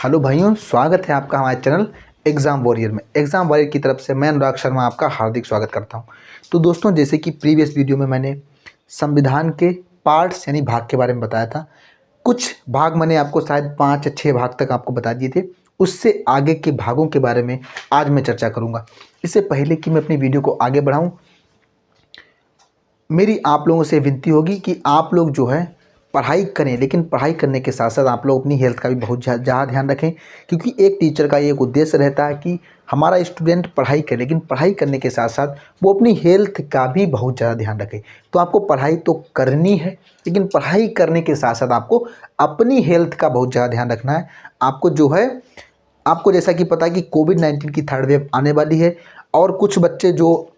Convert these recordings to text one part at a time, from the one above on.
Hello भाइयों, स्वागत है आपका हमारे चैनल एग्ज़ाम वॉरियर में। एग्ज़ाम वॉरियर की तरफ से मैं अनुराग शर्मा आपका हार्दिक स्वागत करता हूं। तो दोस्तों, जैसे कि प्रीवियस वीडियो में मैंने संविधान के पार्ट्स यानी भाग के बारे में बताया था। कुछ भाग मैंने आपको शायद 5 या 6 भाग तक आपको बता दिए थे। उससे आगे के भागों के बारे में आज मैं चर्चा करूँगा। इससे पहले कि मैं अपनी वीडियो को आगे बढ़ाऊँ, मेरी आप लोगों से विनती होगी कि आप लोग जो है पढ़ाई करें, लेकिन पढ़ाई करने के साथ साथ आप लोग अपनी हेल्थ का भी बहुत ज़्यादा ध्यान रखें। क्योंकि एक टीचर का ये एक उद्देश्य रहता है कि हमारा स्टूडेंट पढ़ाई करे, लेकिन पढ़ाई करने के साथ साथ वो अपनी हेल्थ का भी बहुत ज़्यादा ध्यान रखे। तो आपको पढ़ाई तो करनी है, लेकिन पढ़ाई करने के साथ साथ आपको अपनी हेल्थ का बहुत ज़्यादा ध्यान रखना है। आपको जो है, आपको जैसा कि पता है कि कोविड-19 की थर्ड वेव आने वाली है, और कुछ बच्चे जो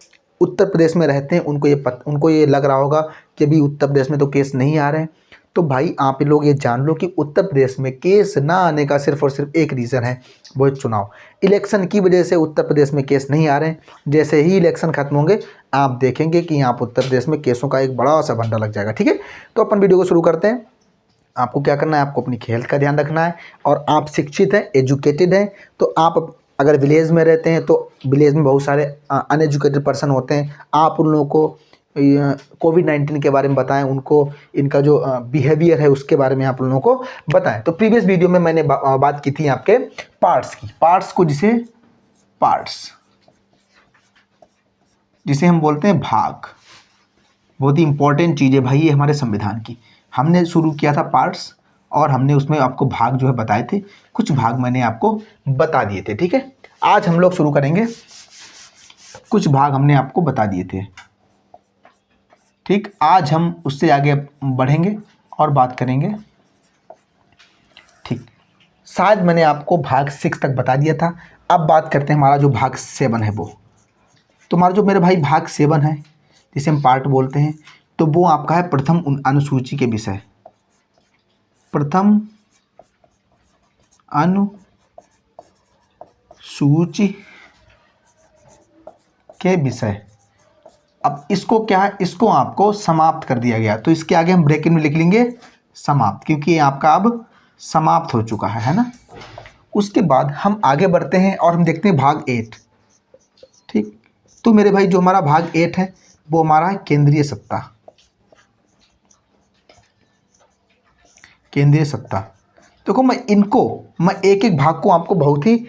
उत्तर प्रदेश में रहते हैं उनको ये लग रहा होगा कि अभी उत्तर प्रदेश में तो केस नहीं आ रहे हैं। तो भाई आप लोग ये जान लो कि उत्तर प्रदेश में केस ना आने का सिर्फ और सिर्फ एक रीज़न है, वो है चुनाव। इलेक्शन की वजह से उत्तर प्रदेश में केस नहीं आ रहे हैं। जैसे ही इलेक्शन खत्म होंगे आप देखेंगे कि यहाँ पर उत्तर प्रदेश में केसों का एक बड़ा सा भंडार लग जाएगा। ठीक है, तो अपन वीडियो को शुरू करते हैं। आपको क्या करना है, आपको अपनी हेल्थ का ध्यान रखना है। और आप शिक्षित हैं, एजुकेटेड हैं, तो आप अगर विलेज में रहते हैं तो विलेज में बहुत सारे अनएजुकेटेड पर्सन होते हैं। आप उन लोगों को कोविड-19 के बारे में बताएं, उनको इनका जो बिहेवियर है उसके बारे में आप उन लोगों को बताएं। तो प्रीवियस वीडियो में मैंने बात की थी आपके पार्ट्स की। पार्ट्स को जिसे हम बोलते हैं भाग, बहुत ही इंपॉर्टेंट चीज़ है भाई ये हमारे संविधान की। हमने शुरू किया था पार्ट्स, और हमने उसमें आपको भाग जो है बताए थे। कुछ भाग मैंने आपको बता दिए थे। ठीक है, आज हम लोग शुरू करेंगे। कुछ भाग हमने आपको बता दिए थे। ठीक, आज हम उससे आगे बढ़ेंगे और बात करेंगे। ठीक, शायद मैंने आपको भाग 6 तक बता दिया था। अब बात करते हैं हमारा जो भाग 7 है वो। तो हमारा जो मेरे भाई भाग 7 है, जिसे हम पार्ट बोलते हैं, तो वो आपका है प्रथम अनुसूची के विषय। प्रथम अनुसूची के विषय। अब इसको क्या है, इसको आपको समाप्त कर दिया गया, तो इसके आगे हम ब्रैकेट में लिख लेंगे समाप्त, क्योंकि ये आपका अब समाप्त हो चुका है ना। उसके बाद हम आगे बढ़ते हैं और हम देखते हैं भाग 8। ठीक, तो मेरे भाई जो हमारा भाग 8 है वो हमारा है केंद्रीय सत्ता। केंद्रीय सत्ता, देखो मैं एक एक भाग को आपको बहुत ही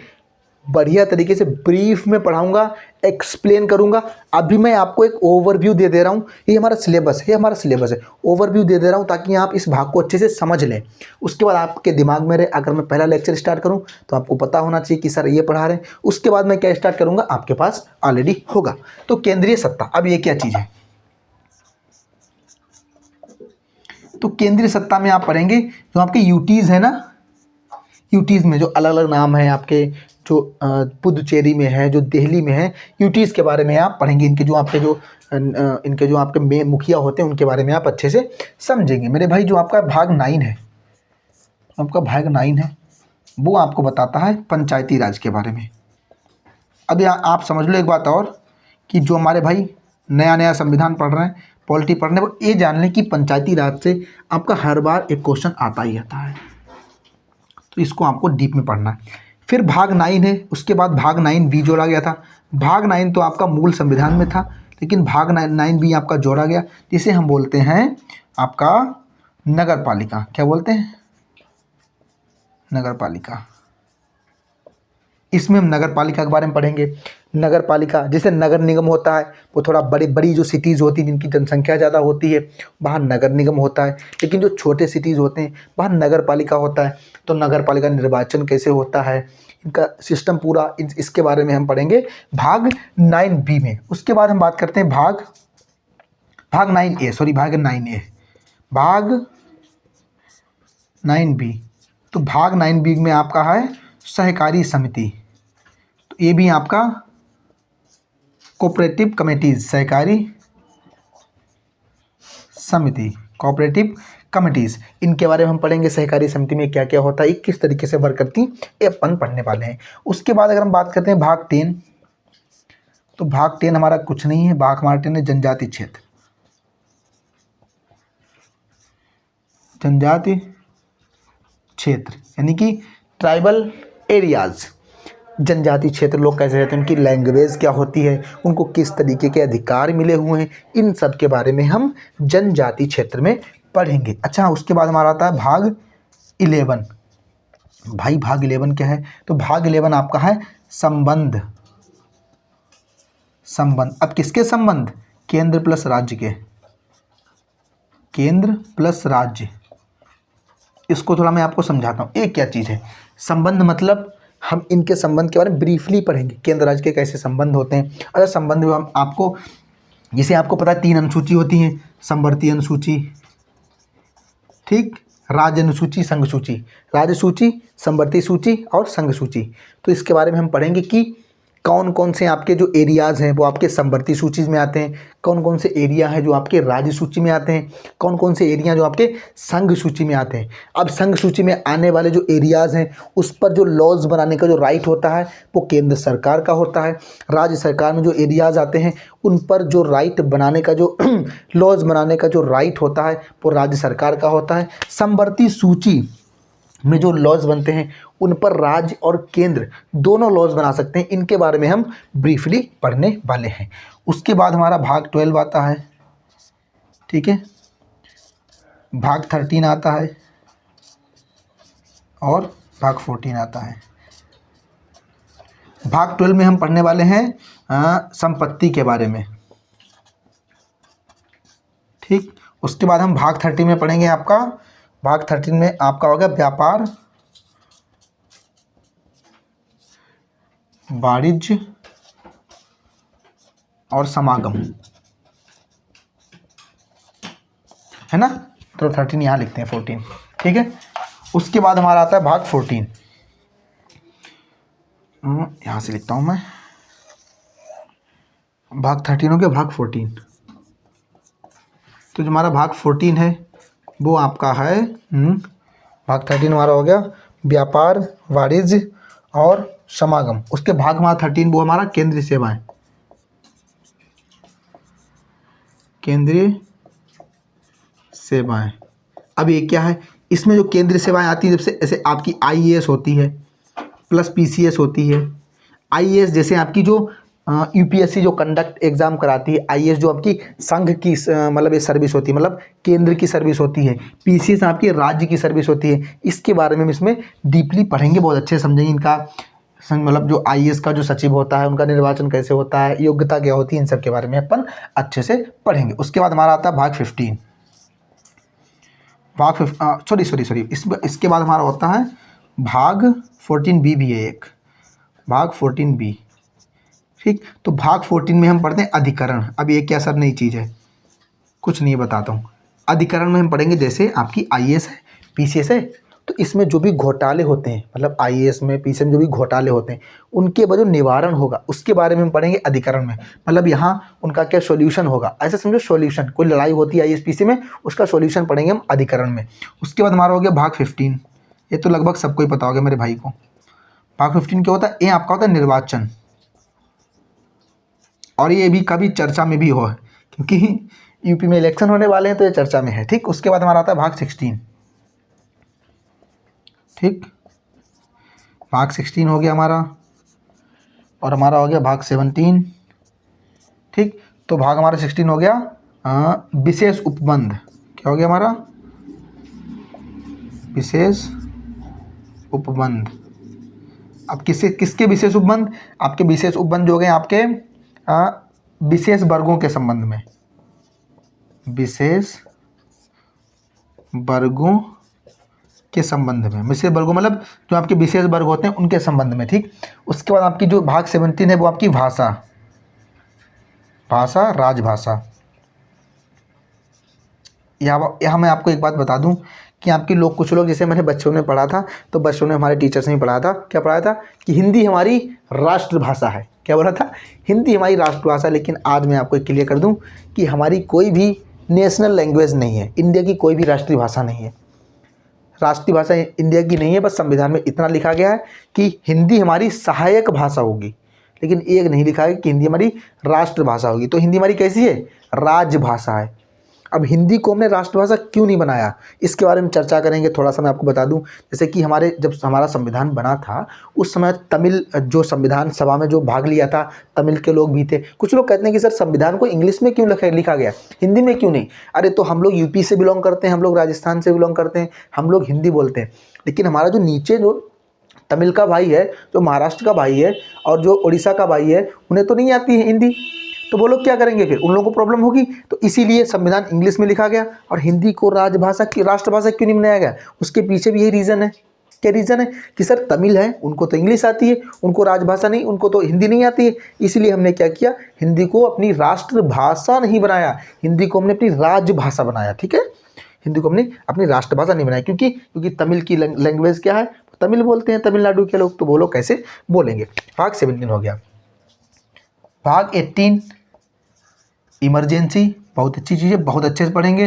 बढ़िया तरीके से ब्रीफ में पढ़ाऊंगा, एक्सप्लेन करूंगा। अभी मैं आपको एक ओवरव्यू दे दे रहा हूं। ये हमारा सिलेबस है, ओवरव्यू दे दे रहा हूं ताकि आप इस भाग को अच्छे से समझ लें। उसके बाद आपके दिमाग में रहे, अगर मैं पहला लेक्चर स्टार्ट करूं तो आपको पता होना चाहिए कि सर ये पढ़ा रहे हैं। उसके बाद मैं क्या स्टार्ट करूंगा आपके पास ऑलरेडी होगा। तो केंद्रीय सत्ता, अब ये क्या चीज़ है, तो केंद्रीय सत्ता में आप पढ़ेंगे जो आपके यूटीज़ है ना, यूटीज़ में जो अलग अलग नाम है आपके, जो पुदुचेरी में है, जो दिल्ली में है, यूटीज़ के बारे में आप पढ़ेंगे। इनके जो आपके मुखिया होते हैं उनके बारे में आप अच्छे से समझेंगे। मेरे भाई जो आपका भाग 9 है, वो आपको बताता है पंचायती राज के बारे में। अब आप समझ लो एक बात और, कि जो हमारे भाई नया संविधान पढ़ रहे हैं, पॉलिटी पढ़ रहे हैं, वो ये जान लें कि पंचायती राज से आपका हर बार एक क्वेश्चन आता ही आता है। तो इसको आपको डीप में पढ़ना है। फिर भाग 9 है, उसके बाद भाग 9B जोड़ा गया था। भाग 9 तो आपका मूल संविधान में था, लेकिन भाग 9B आपका जोड़ा गया, जिसे हम बोलते हैं आपका नगर पालिका। क्या बोलते हैं, नगर पालिका। इसमें हम नगर पालिका के बारे में पढ़ेंगे। नगर पालिका, जैसे नगर निगम होता है, वो थोड़ा बड़ी जो सिटीज़ होती हैं जिनकी जनसंख्या ज़्यादा होती है वहाँ नगर निगम होता है, लेकिन जो छोटे सिटीज़ होते हैं वहाँ नगर पालिका होता है। तो नगर पालिका निर्वाचन कैसे होता है, इनका सिस्टम पूरा, इसके बारे में हम पढ़ेंगे भाग 9B में। उसके बाद हम बात करते हैं भाग 9B। तो भाग 9B में आपका है सहकारी समिति। तो ये भी आपका कोऑपरेटिव कमेटीज, सहकारी समिति, कोऑपरेटिव कमेटीज, इनके बारे में हम पढ़ेंगे। सहकारी समिति में क्या क्या होता है, किस तरीके से वर्क करती, ये अपन पढ़ने वाले हैं। उसके बाद अगर हम बात करते हैं भाग 10, तो भाग 10 हमारा कुछ नहीं है, भाग हमारा 10 है जनजाति क्षेत्र। जनजाति क्षेत्र यानी कि ट्राइबल एरियाज़, जनजाति क्षेत्र लोग कैसे रहते हैं, उनकी लैंग्वेज क्या होती है, उनको किस तरीके के अधिकार मिले हुए हैं, इन सब के बारे में हम जनजाति क्षेत्र में पढ़ेंगे। अच्छा, उसके बाद हमारा आता है भाग 11। भाई भाग 11 क्या है, तो भाग 11 आपका है संबंध। संबंध, अब किसके संबंध, केंद्र प्लस राज्य के, केंद्र प्लस राज्य। इसको थोड़ा मैं आपको समझाता हूँ, एक क्या चीज़ है संबंध, मतलब हम इनके संबंध के बारे में ब्रीफली पढ़ेंगे, केंद्र राज्य के कैसे संबंध होते हैं। अच्छा, संबंध में हम आपको, जिसे आपको पता है 3 अनुसूची होती हैं, समवर्ती अनुसूची, ठीक, राज्य अनुसूची, संघ सूची, राज्य सूची, समवर्ती सूची और संघ सूची। तो इसके बारे में हम पढ़ेंगे कि कौन कौन से आपके जो एरियाज़ हैं वो आपके समवर्ती सूची में आते हैं, कौन कौन से एरिया हैं जो आपके राज्य सूची में आते हैं, कौन कौन से एरिया जो आपके संघ सूची में आते हैं। अब संघ सूची में आने वाले जो एरियाज़ हैं उस पर जो लॉज बनाने का जो राइट होता है वो केंद्र सरकार का होता है। राज्य सरकार में जो एरियाज़ आते हैं उन पर जो राइट बनाने का, जो लॉज बनाने का जो राइट होता है वो राज्य सरकार का होता है। समवर्ती सूची में जो लॉज बनते हैं उन पर राज्य और केंद्र दोनों लॉज बना सकते हैं। इनके बारे में हम ब्रीफली पढ़ने वाले हैं। उसके बाद हमारा भाग 12 आता है, ठीक है, भाग 13 आता है और भाग 14 आता है। भाग 12 में हम पढ़ने वाले हैं संपत्ति के बारे में, ठीक। उसके बाद हम भाग 13 में पढ़ेंगे आपका, भाग 13 में आपका होगा व्यापार, वाणिज्य और समागम, है ना। तो 13 यहाँ लिखते हैं, 14, ठीक है। उसके बाद हमारा आता है भाग 14, यहाँ से लिखता हूँ मैं, भाग 13 हो गया, भाग 14। तो जो हमारा भाग 14 है वो आपका है, भाग 13 हमारा हो गया व्यापार, वाणिज्य और समागम। उसके भाग हमारा 13 वो हमारा केंद्रीय सेवाएं, केंद्रीय सेवाएं। अब ये क्या है, इसमें जो केंद्रीय सेवाएं आती है, जैसे ऐसे आपकी IAS होती है प्लस PCS होती है। IAS जैसे आपकी जो UPSC जो कंडक्ट एग्ज़ाम कराती है, IAS जो आपकी संघ की मतलब ये सर्विस होती है, मतलब केंद्र की सर्विस होती है। PCS आपकी राज्य की सर्विस होती है। इसके बारे में हम इसमें डीपली पढ़ेंगे, बहुत अच्छे समझेंगे इनका, मतलब जो IAS का जो सचिव होता है उनका निर्वाचन कैसे होता है, योग्यता क्या होती है, इन सब के बारे में अपन अच्छे से पढ़ेंगे। उसके बाद हमारा आता है भाग 15, भाग सॉरी इसके बाद हमारा होता है भाग 14B भी है एक, भाग 14B, ठीक। तो भाग 14 में हम पढ़ते हैं अधिकरण। अब ये क्या सर नई चीज़ है, कुछ नहीं बताता हूँ। अधिकरण में हम पढ़ेंगे जैसे आपकी IAS है, PCS है, तो इसमें जो भी घोटाले होते हैं, मतलब IAS में PCS में जो भी घोटाले होते हैं उनके जो निवारण होगा उसके बारे में हम पढ़ेंगे अधिकरण में। मतलब यहाँ उनका क्या सॉल्यूशन होगा, ऐसे समझो सॉल्यूशन, कोई लड़ाई होती है IAS PCS में, उसका सॉल्यूशन पढ़ेंगे हम अधिकरण में। उसके बाद हमारा हो गया भाग 15, ये तो लगभग सबको ही पता होगा मेरे भाई को। भाग 15 क्या होता है, ये आपका होता है निर्वाचन, और ये भी कभी चर्चा में भी हो है क्योंकि यूपी में इलेक्शन होने वाले हैं तो ये चर्चा में है, ठीक। उसके बाद हमारा आता है भाग 16, ठीक, भाग 16 हो गया हमारा, और हमारा हो गया भाग 17, ठीक। तो भाग हमारा 16 हो गया विशेष उपबंध, क्या हो गया हमारा विशेष उपबंध। अब किसके विशेष उपबंध, आपके विशेष उपबंध जो हो गए आपके विशेष वर्गों के संबंध में, विशेष वर्गों के संबंध में, विशेष वर्गों मतलब जो आपके विशेष वर्ग होते हैं उनके संबंध में, ठीक। उसके बाद आपकी जो भाग 17 है वो आपकी भाषा, भाषा राजभाषा। यहाँ मैं आपको एक बात बता दूं कि आपके लोग, कुछ लोग, जैसे मैंने बच्चों में पढ़ा था, तो बच्चों ने हमारे टीचर्स ने पढ़ाया था, क्या पढ़ाया था कि हिंदी हमारी राष्ट्रभाषा है। क्या बोला था, हिंदी हमारी राष्ट्रभाषा। लेकिन आज मैं आपको क्लियर कर दूं कि हमारी कोई भी नेशनल लैंग्वेज नहीं है, इंडिया की कोई भी राष्ट्रीय भाषा नहीं है। राष्ट्रीय भाषा इंडिया की नहीं है, बस संविधान में इतना लिखा गया है कि हिंदी हमारी सहायक भाषा होगी, लेकिन एक नहीं लिखा है कि हिंदी हमारी राष्ट्रभाषा होगी। तो हिंदी हमारी कैसी है, राजभाषा है। अब हिंदी को हमने राष्ट्रभाषा क्यों नहीं बनाया, इसके बारे में चर्चा करेंगे। थोड़ा सा मैं आपको बता दूं, जैसे कि जब हमारा संविधान बना था उस समय तमिल जो संविधान सभा में जो भाग लिया था, तमिल के लोग भी थे। कुछ लोग कहते हैं कि सर संविधान को इंग्लिश में क्यों लिखा गया, हिंदी में क्यों नहीं। अरे तो हम लोग यूपी से बिलोंग करते हैं, हम लोग राजस्थान से बिलोंग करते हैं, हम लोग हिंदी बोलते हैं, लेकिन हमारा जो नीचे जो तमिल का भाई है, जो महाराष्ट्र का भाई है और जो उड़ीसा का भाई है, उन्हें तो नहीं आती है हिंदी, तो वो लोग क्या करेंगे, फिर उन लोगों को प्रॉब्लम होगी। तो इसीलिए संविधान इंग्लिश में लिखा गया और हिंदी को राष्ट्रभाषा क्यों नहीं बनाया गया, उसके पीछे भी यही रीज़न है। क्या रीज़न है कि सर तमिल है, उनको तो इंग्लिश आती है, उनको राजभाषा नहीं, उनको तो हिंदी नहीं आती है, इसलिए हमने क्या किया, हिंदी को अपनी राष्ट्रभाषा नहीं बनाया, हिंदी को हमने अपनी राजभाषा बनाया। ठीक है, हिंदी को हमने अपनी राष्ट्रभाषा नहीं बनाया, क्योंकि तमिल की लैंग्वेज क्या है, तमिल बोलते हैं तमिलनाडु के लोग, तो वो लोग कैसे बोलेंगे। भाग 17 हो गया। भाग 18 इमरजेंसी, बहुत अच्छी चीज़ है, बहुत अच्छे से पढ़ेंगे।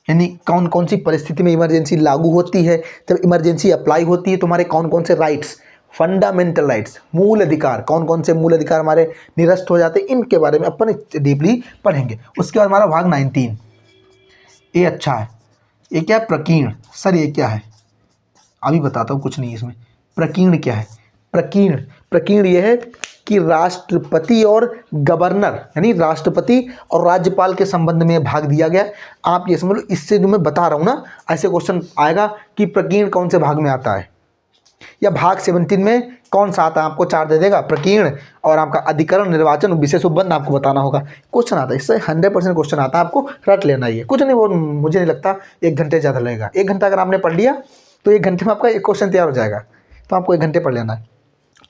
यानी कौन कौन सी परिस्थिति में इमरजेंसी लागू होती है, जब इमरजेंसी अप्लाई होती है तो हमारे कौन कौन से राइट्स, फंडामेंटल राइट्स, मूल अधिकार, कौन कौन से मूल अधिकार हमारे निरस्त हो जाते हैं, इनके बारे में अपन डीपली पढ़ेंगे। उसके बाद हमारा भाग 19, ये अच्छा है। ये क्या है, प्रकीर्ण। सर ये क्या है, अभी बताता हूँ, कुछ नहीं इसमें। प्रकीर्ण क्या है, प्रकीर्ण ये है कि राष्ट्रपति और गवर्नर यानी राष्ट्रपति और राज्यपाल के संबंध में भाग दिया गया। आप ये समझ लो, इससे जो मैं बता रहा हूँ ना, ऐसे क्वेश्चन आएगा कि प्रकीर्ण कौन से भाग में आता है, या भाग 17 में कौन सा आता है, आपको 4 दे देगा, प्रकीर्ण और आपका अधिकरण, निर्वाचन, विशेष उपबंध आपको बताना होगा। क्वेश्चन आता है, इससे 100% क्वेश्चन आता है, आपको रट लेना ही है, कुछ नहीं, वो मुझे नहीं लगता 1 घंटे ज़्यादा लगेगा। 1 घंटा अगर आपने पढ़ लिया तो 1 घंटे में आपका एक क्वेश्चन तैयार हो जाएगा, तो आपको 1 घंटे पढ़ लेना है।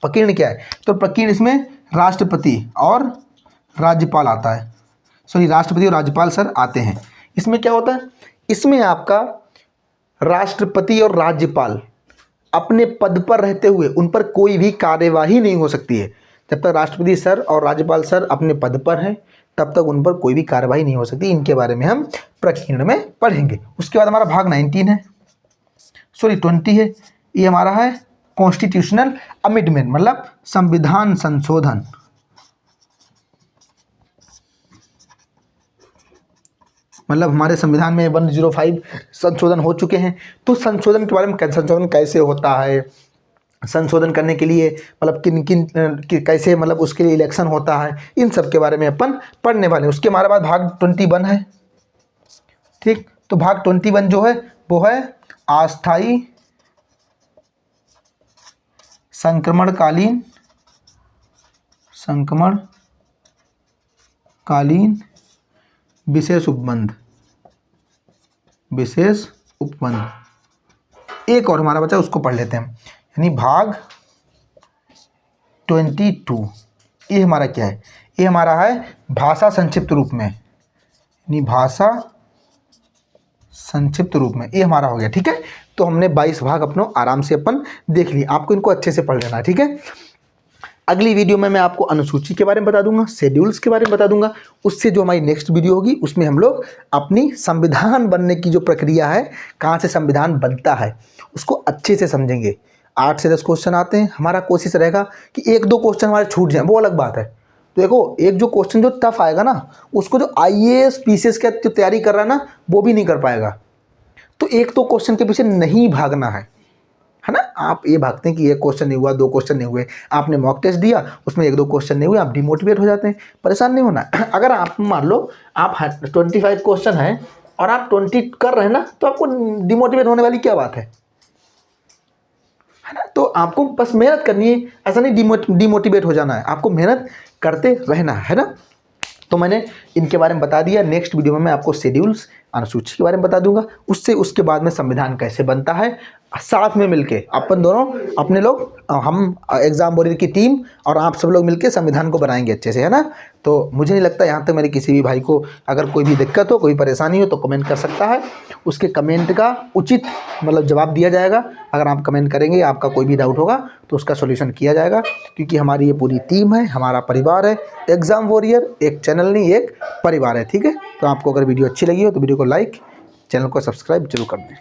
प्रकीर्ण क्या है, तो प्रकीर्ण इसमें राष्ट्रपति और राज्यपाल आता है, सॉरी राष्ट्रपति और राज्यपाल सर आते हैं। इसमें क्या होता है, इसमें आपका राष्ट्रपति और राज्यपाल अपने पद पर रहते हुए उन पर कोई भी कार्यवाही नहीं हो सकती है। जब तक राष्ट्रपति सर और राज्यपाल सर अपने पद पर हैं तब तक उन पर कोई भी कार्यवाही नहीं हो सकती। इनके बारे में हम प्रकीर्ण में पढ़ेंगे। उसके बाद हमारा भाग 20 है, ये हमारा है कॉन्स्टिट्यूशनल अमेंडमेंट, मतलब संविधान संशोधन। मतलब हमारे संविधान में 105 संशोधन हो चुके हैं। तो संशोधन के बारे में, संशोधन कैसे होता है, संशोधन करने के लिए मतलब किन कैसे, मतलब उसके लिए इलेक्शन होता है, इन सब के बारे में अपन पढ़ने वाले हैं। उसके हमारे बाद भाग 21 है। ठीक, तो भाग 21 जो है वो है अस्थायी संक्रमणकालीन विशेष उपबंध। एक और हमारा बचा, उसको पढ़ लेते हैं। यानी भाग 22, ये हमारा क्या है, ये हमारा है भाषा संक्षिप्त रूप में, यानी भाषा संक्षिप्त रूप में, ये हमारा हो गया। ठीक है, तो हमने 22 भाग अपनों आराम से अपन देख लिए। आपको इनको अच्छे से पढ़ लेना है। ठीक है, अगली वीडियो में मैं आपको अनुसूची के बारे में बता दूंगा, शेड्यूल्स के बारे में बता दूंगा। उससे जो हमारी नेक्स्ट वीडियो होगी उसमें हम लोग अपनी संविधान बनने की जो प्रक्रिया है, कहाँ से संविधान बनता है, उसको अच्छे से समझेंगे। 8 से 10 क्वेश्चन आते हैं, हमारा कोशिश रहेगा कि 1-2 क्वेश्चन हमारे छूट जाएं, वो अलग बात है। तो देखो, एक जो क्वेश्चन जो टफ आएगा ना, उसको जो IAS PCS की जो तैयारी कर रहा है ना, वो भी नहीं कर पाएगा। तो 1-2 क्वेश्चन के पीछे नहीं भागना है ना। आप ये भागते हैं कि 1 क्वेश्चन नहीं हुआ, 2 क्वेश्चन नहीं हुए, आपने मॉक टेस्ट दिया, उसमें 1-2 क्वेश्चन नहीं हुए, आप डिमोटिवेट हो जाते हैं। परेशान नहीं होना। अगर आप मान लो आप 25 क्वेश्चन है और आप 20 कर रहे हैं ना, तो आपको डिमोटिवेट होने वाली क्या बात है ना। तो आपको बस मेहनत करनी है, ऐसा नहीं डिमोटिवेट हो जाना है, आपको मेहनत करते रहना है ना। तो मैंने इनके बारे में बता दिया। नेक्स्ट वीडियो में मैं आपको शेड्यूल्स, अनुसूची के बारे में बता दूंगा। उसके बाद में संविधान कैसे बनता है, साथ में मिलके अपन दोनों, अपने लोग, हम एग्जाम वॉरियर की टीम और आप सब लोग मिलके संविधान को बनाएंगे अच्छे से, है ना। तो मुझे नहीं लगता यहाँ तक मेरे किसी भी भाई को अगर कोई भी दिक्कत हो, कोई परेशानी हो तो कमेंट कर सकता है। उसके कमेंट का उचित मतलब जवाब दिया जाएगा। अगर आप कमेंट करेंगे, आपका कोई भी डाउट होगा तो उसका सॉल्यूशन किया जाएगा, क्योंकि हमारी ये पूरी टीम है, हमारा परिवार है। एग्जाम वॉरियर एक चैनल नहीं, एक परिवार है। ठीक है, तो आपको अगर वीडियो अच्छी लगी हो तो वीडियो को लाइक, चैनल को सब्सक्राइब जरूर कर दें।